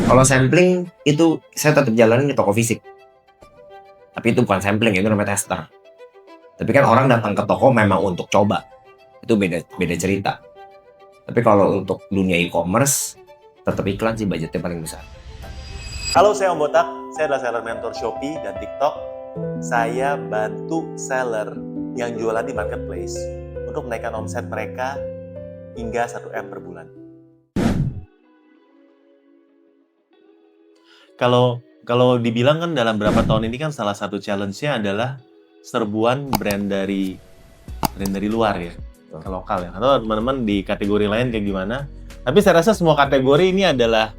Kalau sampling itu saya tetap jalanin di toko fisik. Tapi itu bukan sampling, itu namanya tester. Tapi kan orang datang ke toko memang untuk coba. Itu beda cerita. Tapi kalau untuk dunia e-commerce, tetap iklan sih budgetnya paling besar. Halo, saya Om Botak. Saya adalah seller mentor Shopee dan TikTok. Saya bantu seller yang jualan di marketplace untuk menaikkan omset mereka hingga 1M per bulan. Kalau dibilang kan dalam berapa tahun ini kan salah satu challenge-nya adalah serbuan brand dari luar ya, ke lokal ya. Atau teman-teman di kategori lain kayak gimana? Tapi saya rasa semua kategori ini adalah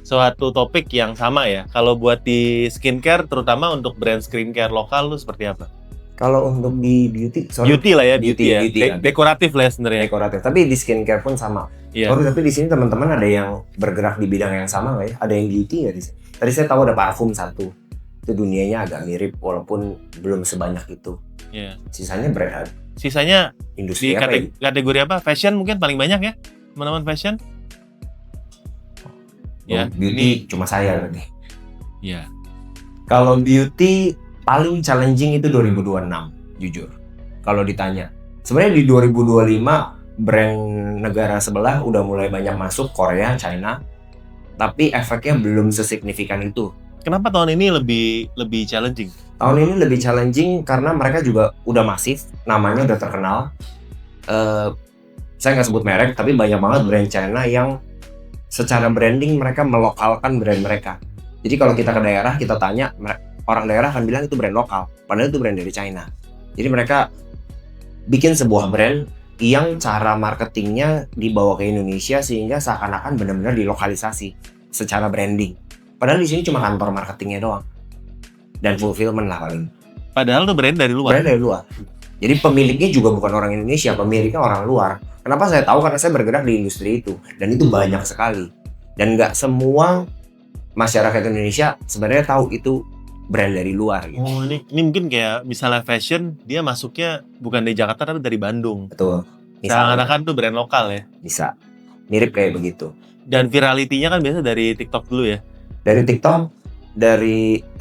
suatu topik yang sama ya. Kalau buat di skincare, terutama untuk brand skincare lokal, lu seperti apa? Kalau untuk di beauty lah ya, beauty ya. ya. Dekoratif lah ya sebenarnya. Dekoratif, tapi di skincare pun sama. Iya. Tapi di sini teman-teman ada yang bergerak di bidang yang sama nggak ya? Ada yang beauty nggak di sini? Tadi saya tahu ada parfum satu. Itu dunianya agak mirip walaupun belum sebanyak itu. Iya. Sisanya brand. Sisanya Industri di apa ya? kategori apa? Fashion mungkin paling banyak ya? Teman-teman fashion? Ya, Beauty cuma saya berarti. Iya. Kalau beauty paling challenging itu 2026, jujur. Kalau ditanya. Sebenarnya di 2025 brand negara sebelah udah mulai banyak masuk, Korea, China. Tapi efeknya belum sesignifikan itu. Kenapa tahun ini lebih challenging? Tahun ini lebih challenging karena mereka juga udah masif, namanya udah terkenal. Saya nggak sebut merek, tapi banyak banget brand China yang secara branding mereka melokalkan brand mereka. Jadi kalau kita ke daerah, kita tanya, orang daerah akan bilang itu brand lokal, padahal itu brand dari China. Jadi mereka bikin sebuah brand yang cara marketingnya dibawa ke Indonesia sehingga seakan-akan benar-benar dilokalisasi secara branding. Padahal di sini cuma kantor marketingnya doang dan fulfillment lah paling. Padahal tuh brand dari luar. Brand dari luar. Jadi pemiliknya juga bukan orang Indonesia, pemiliknya orang luar. Kenapa saya tahu? Karena saya bergerak di industri itu dan itu banyak sekali. Dan nggak semua masyarakat Indonesia sebenarnya tahu itu brand dari luar. Gitu. Oh, ini mungkin kayak misalnya fashion, dia masuknya bukan dari Jakarta tapi dari Bandung. Betul. Seakan-akan tuh brand lokal ya. Bisa. Mirip kayak begitu. Dan virality-nya kan biasa dari TikTok dulu ya. Dari TikTok,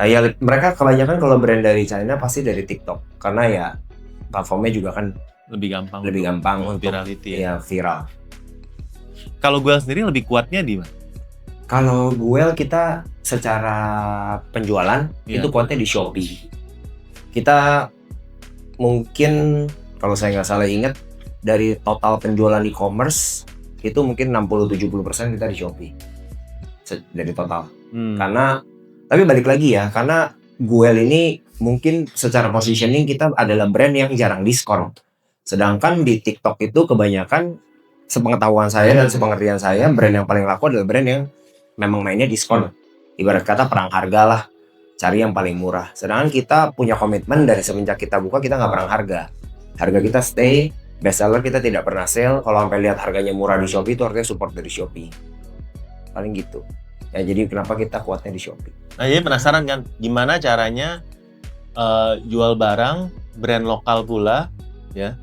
ya mereka kebanyakan kalau brand dari China pasti dari TikTok. Karena ya platformnya juga kan lebih gampang untuk virality ya viral. Kalau gue sendiri lebih kuatnya di mana? Kalau gue kita secara penjualan itu kuatnya di Shopee. Kita mungkin kalau saya nggak salah ingat dari total penjualan e-commerce itu mungkin 60-70% kita di Shopee dari total. Karena tapi balik lagi ya, karena Guel ini mungkin secara positioning kita adalah brand yang jarang diskon. Sedangkan di TikTok itu kebanyakan sepengetahuan saya dan sepengertian saya brand yang paling laku adalah brand yang memang mainnya diskon. Ibarat kata perang harga lah, cari yang paling murah. Sedangkan kita punya komitmen dari semenjak kita buka kita nggak perang harga. Harga kita stay, best seller kita tidak pernah sale. Kalau sampai lihat harganya murah di Shopee itu artinya support dari Shopee. Paling gitu. Ya jadi kenapa kita kuatnya di Shopee. Nah jadi penasaran kan, gimana caranya jual barang brand lokal pula, ya,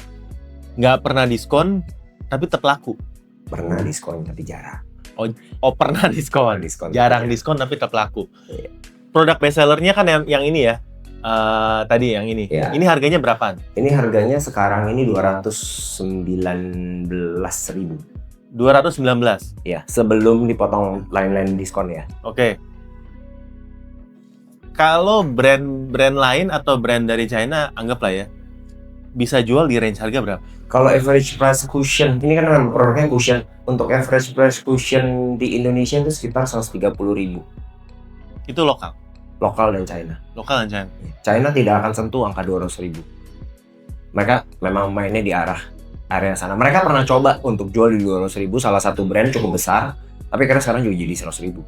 nggak pernah diskon tapi tetap laku. Pernah diskon tapi jarang. Oh pernah diskon. Jarang diskon tapi tetap laku. Iya. Produk best sellernya kan yang ini ya, tadi yang ini. Iya. Ini harganya berapaan? Ini harganya sekarang ini 219.000. 219. Ya, sebelum dipotong lain-lain diskon ya. Oke. Kalau brand lain atau brand dari China, anggaplah ya, bisa jual di range harga berapa? Kalau average price cushion, ini kan produknya cushion. Untuk average price cushion di Indonesia itu sekitar 130.000. Itu lokal? Lokal dan China. Lokal dan China? China tidak akan sentuh angka 200.000. Mereka memang mainnya di area sana. Mereka pernah coba untuk jual di 200.000, salah satu brand cukup besar, tapi karena sekarang juga jadi 100.000.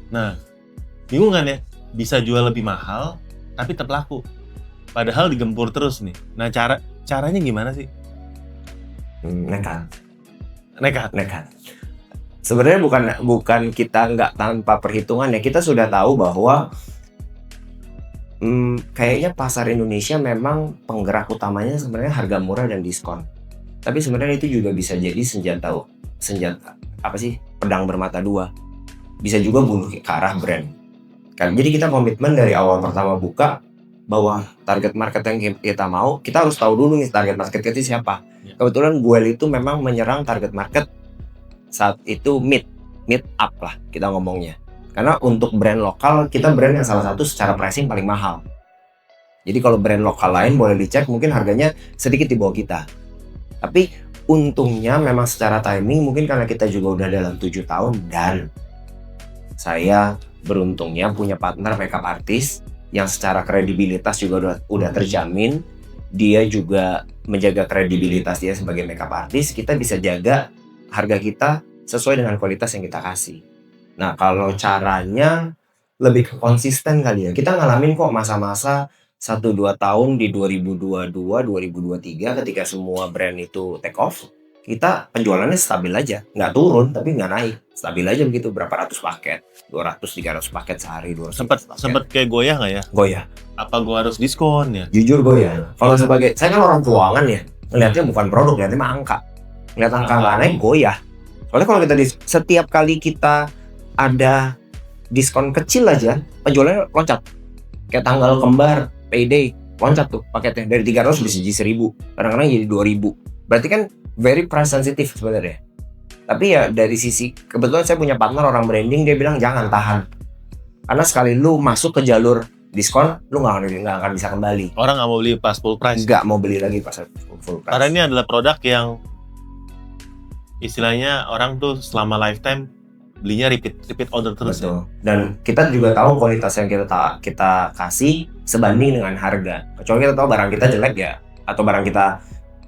Nah, bingung kan ya? Bisa jual lebih mahal, tapi tetap laku. Padahal digempur terus nih. Nah, caranya gimana sih? Nekat. Sebenarnya bukan kita nggak tanpa perhitungan ya. Kita sudah tahu bahwa kayaknya pasar Indonesia memang penggerak utamanya sebenarnya harga murah dan diskon. Tapi sebenarnya itu juga bisa jadi senjata apa sih, pedang bermata dua. bisa juga bunuh ke arah brand. Kan jadi kita komitmen dari awal pertama buka bahwa target market yang kita mau, kita harus tahu dulu nih target market kita siapa. Kebetulan Guel itu memang menyerang target market saat itu mid up lah kita ngomongnya. Karena untuk brand lokal, kita brand yang salah satu secara pricing paling mahal. Jadi kalau brand lokal lain boleh dicek, mungkin harganya sedikit di bawah kita. Tapi untungnya memang secara timing, mungkin karena kita juga udah dalam 7 tahun, dan saya beruntungnya punya partner makeup artist yang secara kredibilitas juga udah terjamin. Dia juga menjaga kredibilitas dia sebagai makeup artist. Kita bisa jaga harga kita sesuai dengan kualitas yang kita kasih. Nah, kalau caranya lebih ke konsisten kali ya. Kita ngalamin kok masa-masa 1-2 tahun di 2022, 2023 ketika semua brand itu take off, kita penjualannya stabil aja. Nggak turun, tapi nggak naik. Stabil aja begitu, berapa ratus paket. 200-300 paket sehari, 200 Sempet kayak goyah nggak ya? Goyah. Apa gua harus diskon ya? Jujur goyah. Kalau sebagai, saya kan orang keuangan ya, ngeliatnya bukan produk, ngeliatnya mah angka. Ngeliat angka nggak naik, goyah. Soalnya kalau kita setiap kali kita ada diskon kecil aja, penjualannya loncat. Kayak tanggal kembar, payday, loncat tuh paketnya. Dari 300 bisa jadi 1000, kadang-kadang jadi 2000. Berarti kan very price sensitive sebenarnya. Tapi ya dari sisi, kebetulan saya punya partner orang branding, dia bilang jangan tahan. Karena sekali lu masuk ke jalur diskon, lu nggak akan bisa kembali. Orang nggak mau beli pas full price. Nggak mau beli lagi pas full price. Karena ini adalah produk yang istilahnya orang tuh selama lifetime belinya repeat order terus. Betul. Dan kita juga tahu kualitas yang kita kasih sebanding dengan harga. Kecuali kita tahu barang kita jelek ya, atau barang kita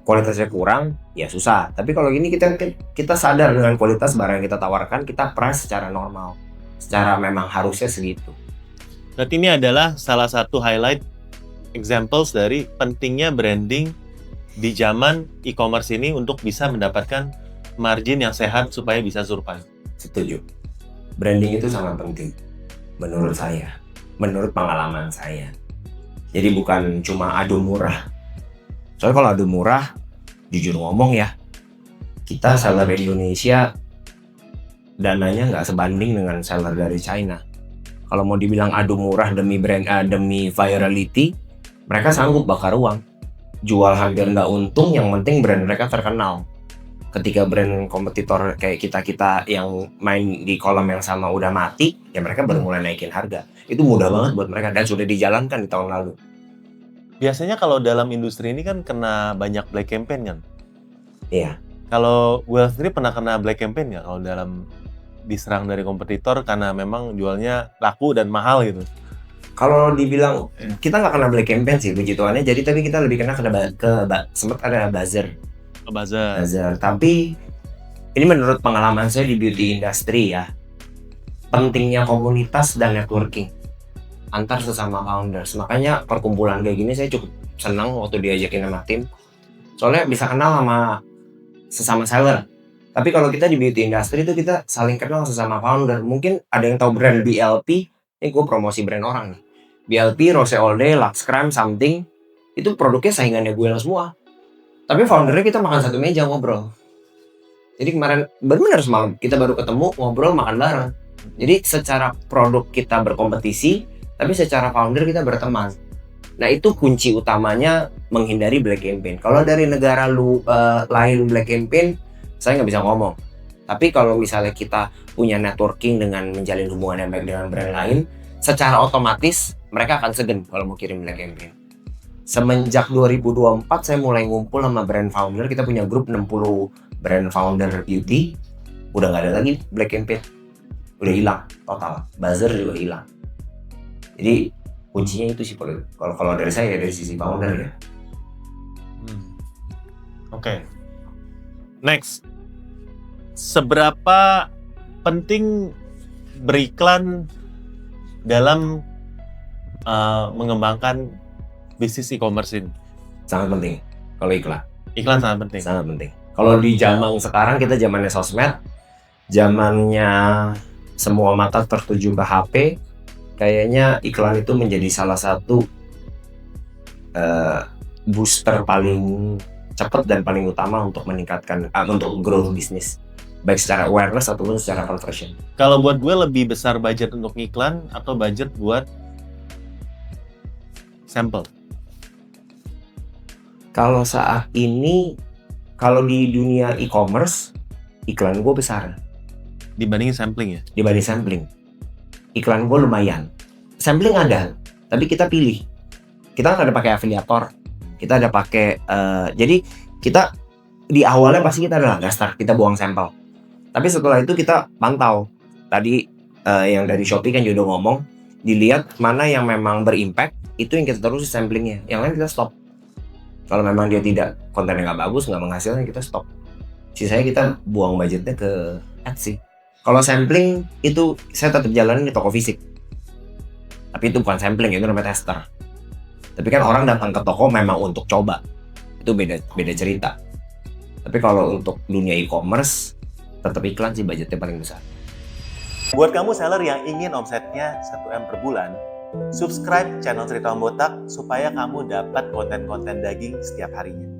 kualitasnya kurang, ya susah. Tapi kalau gini kita sadar dengan kualitas barang yang kita tawarkan, kita price secara normal, secara memang harusnya segitu. Berarti ini adalah salah satu highlight examples dari pentingnya branding di zaman e-commerce ini untuk bisa mendapatkan margin yang sehat supaya bisa survive. Setuju. Branding itu sangat penting menurut saya, menurut pengalaman saya. Jadi bukan cuma adu murah. Soalnya kalau adu murah, jujur ngomong ya, kita seller Indonesia dananya nggak sebanding dengan seller dari China. Kalau mau dibilang adu murah demi brand, demi virality, mereka sanggup bakar uang, jual hampir nggak untung, yang penting brand mereka terkenal. Ketika brand kompetitor kayak kita yang main di kolam yang sama udah mati, ya mereka baru mulai naikin harga. Itu mudah banget buat mereka dan sudah dijalankan di tahun lalu. Biasanya kalau dalam industri ini kan kena banyak black campaign kan? Iya. Kalau gue sendiri pernah kena black campaign nggak kalau dalam diserang dari kompetitor karena memang jualnya laku dan mahal gitu? Kalau dibilang kita nggak kena black campaign sih puji Tuhannya, jadi tapi kita lebih kena sempat ada buzzer. Buzzer. Tapi ini menurut pengalaman saya di beauty industry ya, pentingnya komunitas dan networking antar sesama founders. Makanya perkumpulan kayak gini saya cukup senang waktu diajakin sama tim. Soalnya bisa kenal sama sesama seller. Tapi kalau kita di beauty industry itu kita saling kenal sesama founder. Mungkin ada yang tahu brand BLP, ini gue promosi brand orang nih. BLP, Rose All Day, Lux Crème, something, itu produknya saingannya gue semua. Tapi foundernya kita makan satu meja ngobrol. Jadi kemarin benar semalam kita baru ketemu ngobrol makan bareng. Jadi secara produk kita berkompetisi, tapi secara founder kita berteman. Nah itu kunci utamanya menghindari black campaign. Kalau dari negara lain black campaign, saya nggak bisa ngomong. Tapi kalau misalnya kita punya networking dengan menjalin hubungan yang baik dengan brand lain, secara otomatis mereka akan segan kalau mau kirim black campaign. Semenjak 2024 saya mulai ngumpul sama brand founder, kita punya grup 60 brand founder beauty, udah nggak ada lagi black campaign, udah hilang total, buzzer juga hilang. Jadi kuncinya itu sih kalau dari saya dari sisi founder ya. Oke. Next, seberapa penting beriklan dalam mengembangkan bisnis e-commerce ini? Sangat penting. Kalau iklan sangat penting. Sangat penting. Kalau di zaman sekarang kita zamannya sosmed, zamannya semua mata tertuju ke HP, kayaknya iklan itu menjadi salah satu booster paling cepat dan paling utama untuk meningkatkan untuk growth bisnis. baik secara awareness ataupun secara conversion. Kalau buat gue lebih besar budget untuk ngiklan atau budget buat sampel? Kalau saat ini, kalau di dunia e-commerce, iklan gue besar Dibandingin sampling ya? dibanding sampling. Iklan gue lumayan. Sampling ada, tapi kita pilih. Kita kan ada pakai afiliator, kita ada pakai, jadi kita di awalnya pasti kita adalah nggak start, kita buang sampel. Tapi setelah itu kita pantau. Tadi yang dari Shopee kan juga udah ngomong, dilihat mana yang memang berimpact, itu yang kita terus samplingnya. Yang lain kita stop. Kalau memang dia tidak, kontennya nggak bagus, nggak menghasilkan, kita stop. Sisanya kita buang budgetnya ke ads sih. Kalau sampling itu saya tetap jalanin di toko fisik. Tapi itu bukan sampling, itu namanya tester. Tapi kan orang datang ke toko memang untuk coba. Itu beda cerita. Tapi kalau untuk dunia e-commerce, tetap iklan sih budgetnya paling besar. Buat kamu seller yang ingin omsetnya 1M per bulan, subscribe channel Cerita Om Botak supaya kamu dapat konten-konten daging setiap harinya.